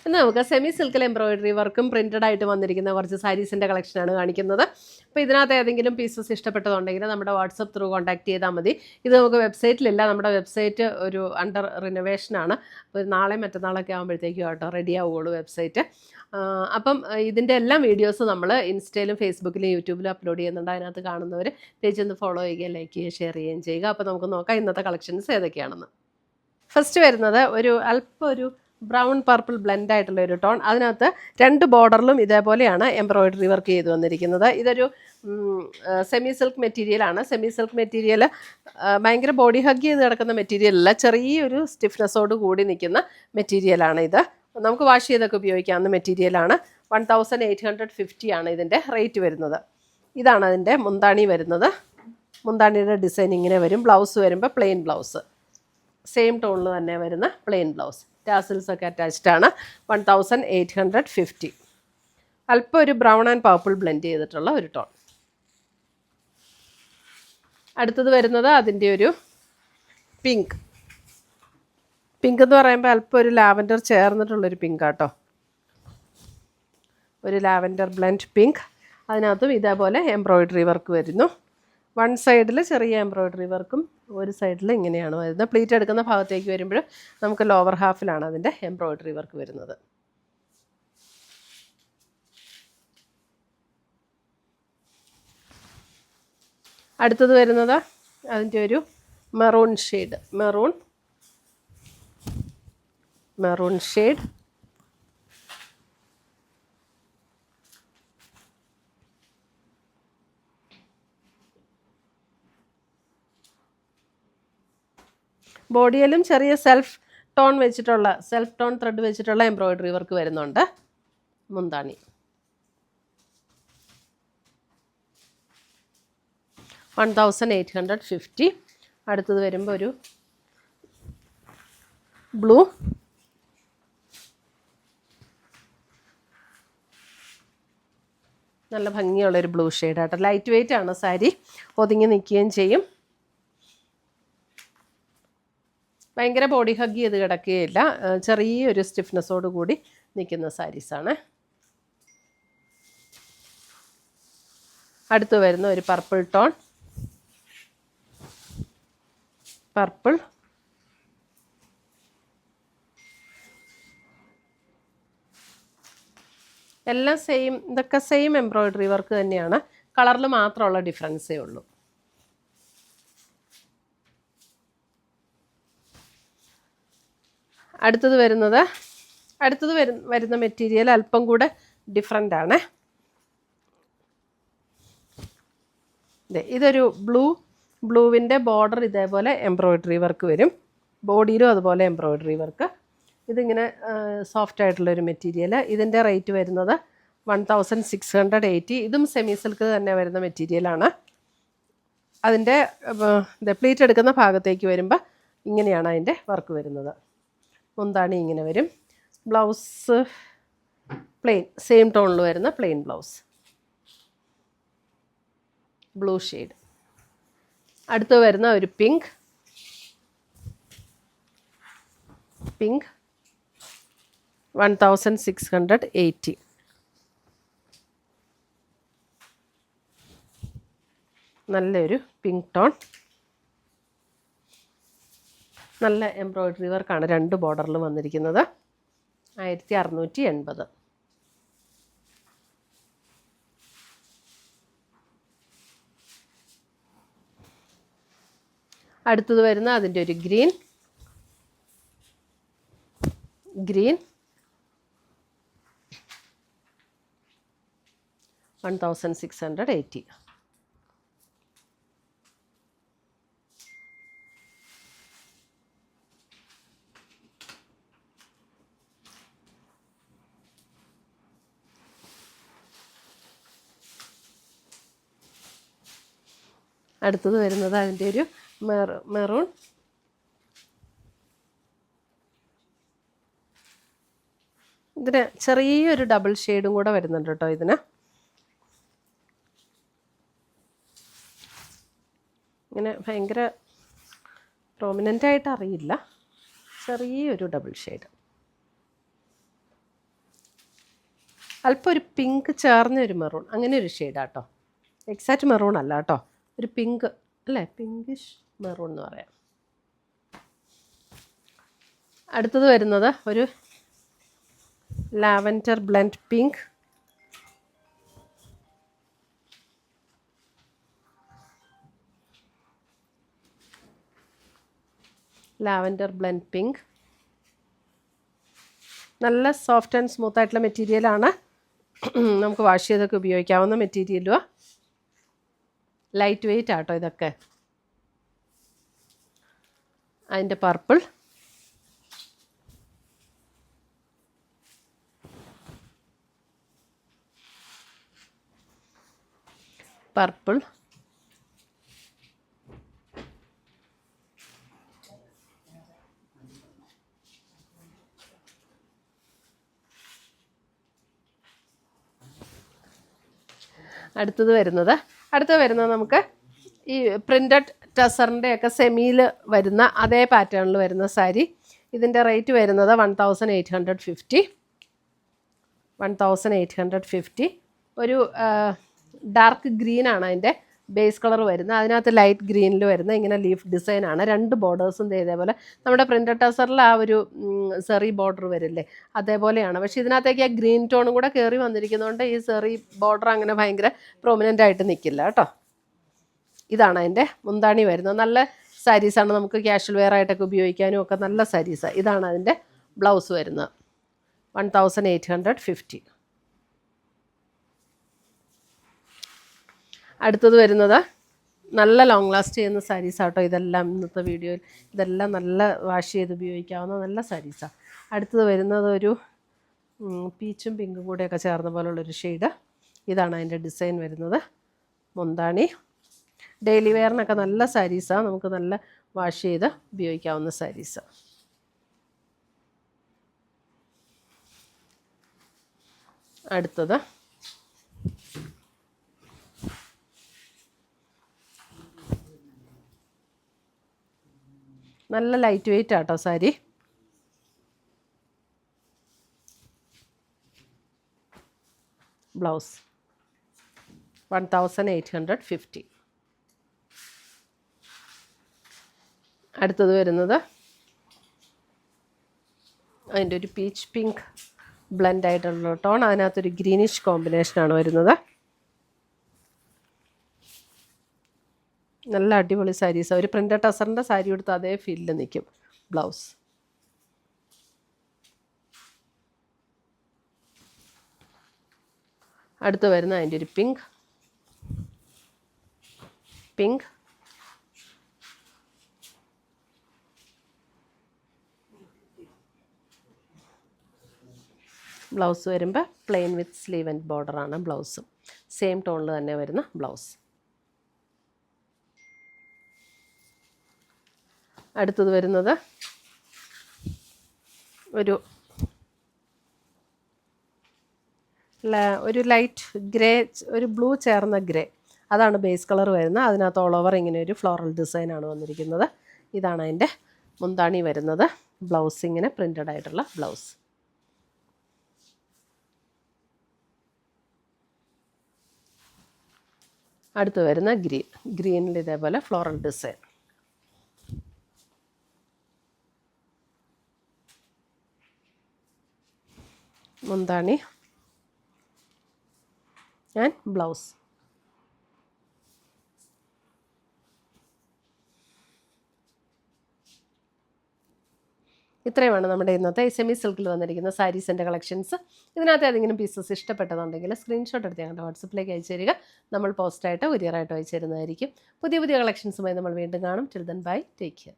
ഇന്ന് നമുക്ക് സെമി സിൽക്കിൽ എംബ്രോയിഡറി വർക്കും പ്രിന്റഡ് ആയിട്ട് വന്നിരിക്കുന്ന കുറച്ച് സാരീസിൻ്റെ കളക്ഷനാണ് കാണിക്കുന്നത്. അപ്പോൾ ഇതിനകത്ത് ഏതെങ്കിലും പീസസ് ഇഷ്ടപ്പെട്ടതുണ്ടെങ്കിൽ നമ്മുടെ വാട്സപ്പ് ത്രൂ കോൺടാക്ട് ചെയ്താൽ മതി. ഇത് നമുക്ക് വെബ്സൈറ്റിലില്ല, നമ്മുടെ വെബ്സൈറ്റ് ഒരു അണ്ടർ റിനോവേഷനാണ്. അപ്പോൾ നാളെ മറ്റന്നാളൊക്കെ ആകുമ്പോഴത്തേക്കും കേട്ടോ റെഡി ആവുകയുള്ളൂ വെബ്സൈറ്റ്. അപ്പം ഇതിൻ്റെ എല്ലാ വീഡിയോസും നമ്മൾ ഇൻസ്റ്റയിലും ഫേസ്ബുക്കിലും യൂട്യൂബിലും അപ്ലോഡ് ചെയ്യുന്നുണ്ട്. അതിനകത്ത് കാണുന്നവർ പേജ് ഒന്ന് ഫോളോ ചെയ്യുകയും ലൈക്ക് ചെയ്യുകയും ഷെയർ ചെയ്യുകയും ചെയ്യുക. അപ്പോൾ നമുക്ക് നോക്കാം ഇന്നത്തെ കളക്ഷൻസ് ഏതൊക്കെയാണെന്ന്. ഫസ്റ്റ് വരുന്നത് ഒരു ബ്രൗൺ പർപ്പിൾ ബ്ലെൻഡ് ആയിട്ടുള്ള ഒരു ടോൺ. അതിനകത്ത് രണ്ട് ബോർഡറിലും ഇതേപോലെയാണ് എംബ്രോയിഡറി വർക്ക് ചെയ്ത് വന്നിരിക്കുന്നത്. ഇതൊരു സെമി സിൽക്ക് മെറ്റീരിയലാണ്. സെമി സിൽക്ക് മെറ്റീരിയൽ ഭയങ്കര ബോഡി ഹഗ് ചെയ്ത് കിടക്കുന്ന മെറ്റീരിയലല്ല, ചെറിയൊരു സ്റ്റിഫ്നെസ്സോട് കൂടി നിൽക്കുന്ന മെറ്റീരിയലാണ് ഇത്. നമുക്ക് വാഷ് ചെയ്തൊക്കെ ഉപയോഗിക്കാവുന്ന മെറ്റീരിയലാണ്. 1850 ആണ് ഇതിൻ്റെ റേറ്റ് വരുന്നത്. ഇതാണ് അതിൻ്റെ മുന്താണി വരുന്നത്. മുന്താണിയുടെ ഡിസൈൻ ഇങ്ങനെ വരും. ബ്ലൗസ് വരുമ്പോൾ പ്ലെയിൻ ബ്ലൗസ്, സെയിം ടോണിൽ തന്നെ വരുന്ന പ്ലെയിൻ ബ്ലൗസ്. ടാസിൽസ് ഒക്കെ അറ്റാച്ച്ഡ് ആണ്. 1850. അല്പം ഒരു ബ്രൗൺ ആൻഡ് പർപ്പിൾ ബ്ലെൻഡ് ചെയ്തിട്ടുള്ള ഒരു ടോൺ. അടുത്തത് വരുന്നത് അതിൻ്റെ ഒരു പിങ്ക്. പിങ്ക് എന്ന് പറയുമ്പോൾ അല്പം ഒരു ലാവൻഡർ ചേർന്നിട്ടുള്ളൊരു പിങ്ക് ആട്ടോ. ഒരു ലാവൻഡർ ബ്ലെൻഡ് പിങ്ക്. അതിനകത്തും ഇതേപോലെ എംബ്രോയിഡറി വർക്ക് വരുന്നു. വൺ സൈഡിൽ ചെറിയ എംബ്രോയിഡറി വർക്കും ഒരു സൈഡിൽ ഇങ്ങനെയാണ് വരുന്നത്. പ്ലീറ്റ് എടുക്കുന്ന ഭാഗത്തേക്ക് വരുമ്പോൾ നമുക്ക് ലോവർ ഹാഫിലാണ് അതിൻ്റെ എംബ്രോയിഡറി വർക്ക് വരുന്നത്. അടുത്തത് വരുന്നത് അതിൻ്റെ ഒരു മെറൂൺ ഷെയ്ഡ്. Maroon shade. ബോഡിയിലും ചെറിയ സെൽഫ് ടോൺ ത്രെഡ് വെച്ചിട്ടുള്ള എംബ്രോയിഡറി വർക്ക് വരുന്നുണ്ട്. മുന്താണി 1850. അടുത്തത് വരുമ്പോൾ ഒരു ബ്ലൂ. നല്ല ഭംഗിയുള്ളൊരു ബ്ലൂ ഷെയ്ഡാട്ടോ. ലൈറ്റ് വെയിറ്റ് ആണ് സാരി, ഒതുങ്ങി നിൽക്കുകയും ചെയ്യും. ഭയങ്കര ബോഡി ഹഗ് ചെയ്ത് കിടക്കുകയില്ല, ചെറിയൊരു സ്റ്റിഫ്നെസ്സോട് കൂടി നിൽക്കുന്ന സാരീസാണ്. അടുത്ത് വരുന്ന ഒരു പർപ്പിൾ ടോൺ. പർപ്പിൾ. എല്ലാം സെയിം, ഇതൊക്കെ സെയിം എംബ്രോയിഡറി വർക്ക് തന്നെയാണ്, കളറിൽ മാത്രമുള്ള ഡിഫറൻസേ ഉള്ളൂ. അടുത്തത് വരുന്ന മെറ്റീരിയൽ അല്പം കൂടെ ഡിഫറെൻ്റ് ആണ്. ഇതൊരു ബ്ലൂവിൻ്റെ ബോർഡർ ഇതേപോലെ എംബ്രോയിഡറി വർക്ക് വരും. ബോഡിയിലും അതുപോലെ എംബ്രോയിഡറി വർക്ക്. ഇതിങ്ങനെ സോഫ്റ്റ് ആയിട്ടുള്ളൊരു മെറ്റീരിയൽ. ഇതിൻ്റെ റേറ്റ് വരുന്നത് 1680. ഇതും സെമി സിൽക്ക് തന്നെ വരുന്ന മെറ്റീരിയലാണ്. അതിൻ്റെ പ്ലീറ്റ് എടുക്കുന്ന ഭാഗത്തേക്ക് വരുമ്പോൾ ഇങ്ങനെയാണ് അതിൻ്റെ വർക്ക് വരുന്നത്. മുന്താണി ഇങ്ങനെ വരും. ബ്ലൗസ് പ്ലെയിൻ, സെയിം ടോണിൽ വരുന്ന പ്ലെയിൻ ബ്ലൗസ്. Blue shade. അടുത്ത് വരുന്ന ഒരു പിങ്ക്. 1680. നല്ലൊരു പിങ്ക് ടോൺ. നല്ല എംബ്രോയിഡറി വർക്കാണ് രണ്ട് ബോർഡറിലും വന്നിരിക്കുന്നത്. 1680. അടുത്തത് വരുന്ന അതിൻ്റെ ഒരു ഗ്രീൻ. 1680. അടുത്തത് വരുന്നത് അതിൻ്റെ ഒരു മെറൂൺ. ഇതിന് ചെറിയൊരു ഡബിൾ ഷെയ്ഡും കൂടെ വരുന്നുണ്ട് കേട്ടോ. ഇതിന് ഇങ്ങനെ ഭയങ്കര പ്രോമിനൻ്റ് ആയിട്ട് അറിയില്ല, ചെറിയൊരു ഡബിൾ ഷെയ്ഡ്. അല്പം ഒരു പിങ്ക് ചേർന്ന ഒരു മെറൂൺ, അങ്ങനെ ഒരു ഷെയ്ഡാട്ടോ. എക്സാക്റ്റ് മെറൂൺ അല്ല കേട്ടോ, ഒരു പിങ്ക് അല്ലേ, പിങ്കിഷ് മെറൂൺ എന്ന് പറയാം. അടുത്തത് വരുന്നത് ഒരു lavender blend pink. Lavender blend pink നല്ല സോഫ്റ്റ് ആൻഡ് സ്മൂത്ത് ആയിട്ടുള്ള മെറ്റീരിയലാണ്. നമുക്ക് വാഷ് ചെയ്തൊക്കെ ഉപയോഗിക്കാവുന്ന മെറ്റീരിയലുമാണ്. ലൈറ്റ് വെയിറ്റ് ആട്ടോ ഇതൊക്കെ. അതിൻ്റെ പർപ്പിൾ, പർപ്പിൾ, അടുത്തത് വരുന്നത് നമുക്ക് ഈ പ്രിൻറ്റഡ് ടസറിൻ്റെയൊക്കെ സെമിയിൽ വരുന്ന അതേ പാറ്റേണിൽ വരുന്ന സാരി. ഇതിൻ്റെ റേറ്റ് വരുന്നത് 1850. ഒരു ഡാർക്ക് ഗ്രീനാണ് അതിൻ്റെ ബേസ് കളർ വരുന്നത്. അതിനകത്ത് ലൈറ്റ് ഗ്രീനിൽ വരുന്ന ഇങ്ങനെ ലീഫ് ഡിസൈനാണ്. 2 ബോർഡേഴ്സും ഇതേപോലെ നമ്മുടെ പ്രിൻറ്റഡ് ടസറിൽ ആ ഒരു സെറി ബോർഡർ വരില്ലേ, അതേപോലെയാണ്. പക്ഷേ ഇതിനകത്തേക്ക് ആ ഗ്രീൻ ടോണും കൂടെ കയറി വന്നിരിക്കുന്നതുകൊണ്ട് ഈ സെറി ബോർഡർ അങ്ങനെ ഭയങ്കര പ്രൊമിനൻ്റ് ആയിട്ട് നിൽക്കില്ല കേട്ടോ. ഇതാണ് അതിൻ്റെ മുന്താണി വരുന്നത്. നല്ല സാരീസാണ്, നമുക്ക് ക്യാഷ്വൽ വെയർ ആയിട്ടൊക്കെ ഉപയോഗിക്കാനും ഒക്കെ നല്ല സാരീസാണ്. ഇതാണ് അതിൻ്റെ ബ്ലൗസ് വരുന്നത്. 1850. അടുത്തത് വരുന്നത് നല്ല ലോങ് ലാസ്റ്റ് ചെയ്യുന്ന സാരീസാട്ടോ. ഇതെല്ലാം ഇന്നത്തെ വീഡിയോയിൽ ഇതെല്ലാം നല്ല വാഷ് ചെയ്ത് ഉപയോഗിക്കാവുന്ന നല്ല സാരീസാണ്. അടുത്തത് വരുന്നത് ഒരു പീച്ചും പിങ്കും കൂടെയൊക്കെ ചേർന്ന പോലുള്ളൊരു ഷെയ്ഡ്. ഇതാണ് അതിൻ്റെ ഡിസൈൻ വരുന്നത്. മുന്താണി ഡെയിലി വെയറിനൊക്കെ നല്ല സാരീസാണ്, നമുക്ക് നല്ല വാഷ് ചെയ്ത് ഉപയോഗിക്കാവുന്ന സാരീസ്. അടുത്തത് നല്ല ലൈറ്റ് വെയിറ്റ് ആട്ടോ സാരി. ബ്ലൗസ് 1850. അടുത്തത് വരുന്നത് അതിൻ്റെ ഒരു പീച്ച് പിങ്ക് ബ്ലെൻഡ് ആയിട്ടുള്ള ടോൺ, അതിനകത്തൊരു ഗ്രീനിഷ് കോമ്പിനേഷനാണ് വരുന്നത്. നല്ല അടിപൊളി സാരീസ്. ഒരു പ്രിൻറ്റഡ് ടസറിൻ്റെ സാരി എടുത്ത് അതേ ഫീലിൽ നിൽക്കും ബ്ലൗസ്. അടുത്ത് വരുന്ന അതിൻ്റെ ഒരു പിങ്ക് ബ്ലൗസ് വരുമ്പോൾ പ്ലെയിൻ വിത്ത് സ്ലീവ് ആൻഡ് ബോർഡറാണ് ബ്ലൗസും. സെയിം ടോണിൽ തന്നെ വരുന്ന ബ്ലൗസ്. അടുത്തത് വരുന്നത് ഒരു ലൈറ്റ് ഗ്രേ, ഒരു ബ്ലൂ ചേർന്ന ഗ്രേ, അതാണ് ബേസ് കളർ വരുന്നത്. അതിനകത്ത് ഓൾ ഓവർ ഇങ്ങനെ ഒരു ഫ്ലോറൽ ഡിസൈനാണ് വന്നിരിക്കുന്നത്. ഇതാണ് അതിൻ്റെ മുന്താണി വരുന്നത്. ബ്ലൗസ് ഇങ്ങനെ പ്രിൻറ്റഡ് ആയിട്ടുള്ള ബ്ലൗസ്. അടുത്ത് വരുന്ന ഗ്രീനിൽ ഇതേപോലെ ഫ്ലോറൽ ഡിസൈൻ. മുന്താണി ആൻഡ് ബ്ലൗസ്. ഇത്രയുമാണ് നമ്മുടെ ഇന്നത്തെ സെമി സിൽക്കിൽ വന്നിരിക്കുന്ന സാരീസിൻ്റെ കളക്ഷൻസ്. ഇതിനകത്ത് ഏതെങ്കിലും പീസസ് ഇഷ്ടപ്പെട്ടതുണ്ടെങ്കിൽ സ്ക്രീൻഷോട്ട് എടുത്ത് ഞങ്ങളുടെ വാട്സപ്പിലേക്ക് അയച്ചു തരിക. നമ്മൾ പോസ്റ്റായിട്ടോ കൊറിയറായിട്ടോ അയച്ചു തരുന്നതായിരിക്കും. പുതിയ കളക്ഷൻസുമായി നമ്മൾ വീണ്ടും കാണും. Till then bye, take care.